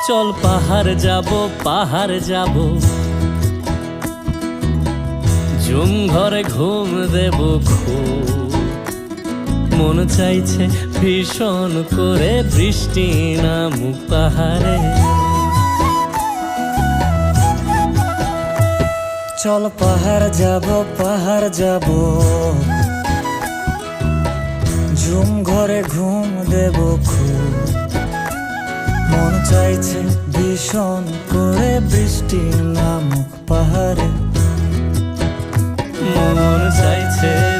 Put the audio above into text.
চল পাহাড় যাব ঝুম ঘরে ঘুম দেব খুব। মন চাইছে ভীষণ করে বৃষ্টি নামুক পাহাড়ে। চল পাহাড় যাব ঝুম ঘরে ঘুম দেব খুব। মন চাইছে ভীষণ করে বৃষ্টি নামুক পাহাড়ে। মন চাইছে